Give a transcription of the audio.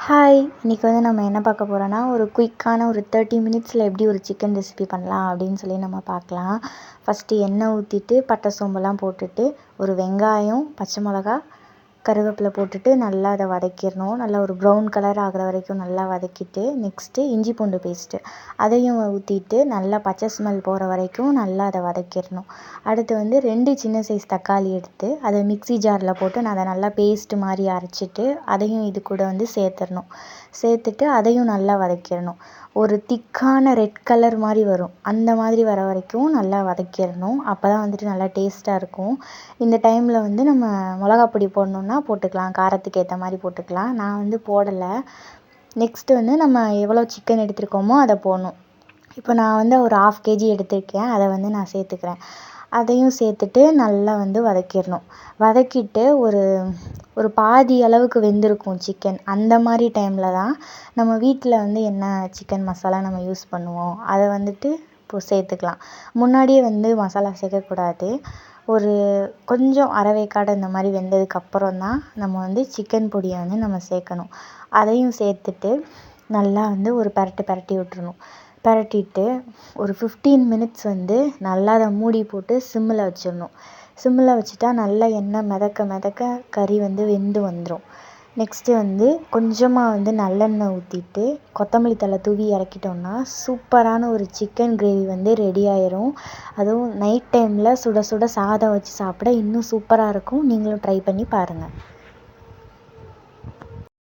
Hi! இன்றைக்கி வந்து நம்ம என்ன பார்க்க போகிறோன்னா, ஒரு குயிக்கான ஒரு 30 மினிட்ஸில் எப்படி ஒரு சிக்கன் ரெசிபி பண்ணலாம் அப்படின்னு சொல்லி நம்ம பார்க்கலாம். ஃபஸ்ட்டு எண்ணெய் ஊற்றிட்டு, பட்டை சோம்பெல்லாம் போட்டுட்டு, ஒரு வெங்காயம், பச்சை மிளகா, கருவேப்பிலை போட்டுட்டு நல்லா அதை வதக்கிடணும். நல்லா ஒரு ப்ரௌன் கலர் ஆகிற வரைக்கும் நல்லா வதக்கிட்டு, நெக்ஸ்ட்டு இஞ்சி பூண்டு பேஸ்ட்டு அதையும் ஊற்றிட்டு நல்லா பச்சை ஸ்மெல் போகிற வரைக்கும் நல்லா அதை வதக்கிடணும். அடுத்து வந்து 2 சின்ன சைஸ் தக்காளி எடுத்து அதை மிக்ஸி ஜாரில் போட்டு நான் அதை நல்லா பேஸ்ட்டு மாதிரி அரைச்சிட்டு அதையும் இது கூட வந்து சேர்த்துடணும். சேர்த்துட்டு அதையும் நல்லா வதக்கிடணும். ஒரு திக்கான ரெட் கலர் மாதிரி வரும், அந்த மாதிரி வர வரைக்கும் நல்லா வதக்கிடணும். அப்போ தான் வந்துட்டு நல்லா டேஸ்ட்டாக இருக்கும். இந்த டைமில் வந்து நம்ம மிளகாப்பொடி போடணுன்னா போட்டுக்கலாம், காரத்துக்கு ஏற்ற மாதிரி போட்டுக்கலாம். நான் வந்து போடலை. நெக்ஸ்ட்டு வந்து நம்ம எவ்வளோ சிக்கன் எடுத்துருக்கோமோ அதை போடணும். இப்போ நான் வந்து ஒரு 1/2 kg எடுத்திருக்கேன், அதை வந்து நான் சேர்த்துக்கிறேன். அதையும் சேர்த்துட்டு நல்லா வந்து வதக்கிடணும். வதக்கிட்டு ஒரு பாதி அளவுக்கு வெந்திருக்கும் சிக்கன். அந்த மாதிரி டைமில் தான் நம்ம வீட்டில் வந்து என்ன சிக்கன் மசாலா நம்ம யூஸ் பண்ணுவோம் அதை வந்துட்டு இப்போது சேர்த்துக்கலாம். முன்னாடியே வந்து மசாலா சேர்க்கக்கூடாது. ஒரு கொஞ்சம் அரைவேக்காடு இந்த மாதிரி வெந்ததுக்கப்புறம் தான் நம்ம வந்து சிக்கன் பொடியை வந்து நம்ம சேர்க்கணும். அதையும் சேர்த்துட்டு நல்லா வந்து ஒரு பெரட்டி விட்டுறணும். பெரட்டிட்டு ஒரு 15 மினிட்ஸ் வந்து நல்லா அதை மூடி போட்டு சிம்மில் வச்சிடணும். சிம்மில் வச்சுட்டா நல்லா எண்ணெய் மிதக்க கறி வந்து வெந்து வந்துடும். நெக்ஸ்ட்டு வந்து கொஞ்சமாக வந்து நல்லெண்ணெய் ஊற்றிட்டு கொத்தமல்லி தழை தூவி இறக்கிட்டோம்னா சூப்பரான ஒரு சிக்கன் கிரேவி வந்து ரெடி ஆயிரும். அதுவும் நைட் டைமில் சுட சுட சாதம் வச்சு சாப்பிட இன்னும் சூப்பராக இருக்கும். நீங்களும் ட்ரை பண்ணி பாருங்கள்.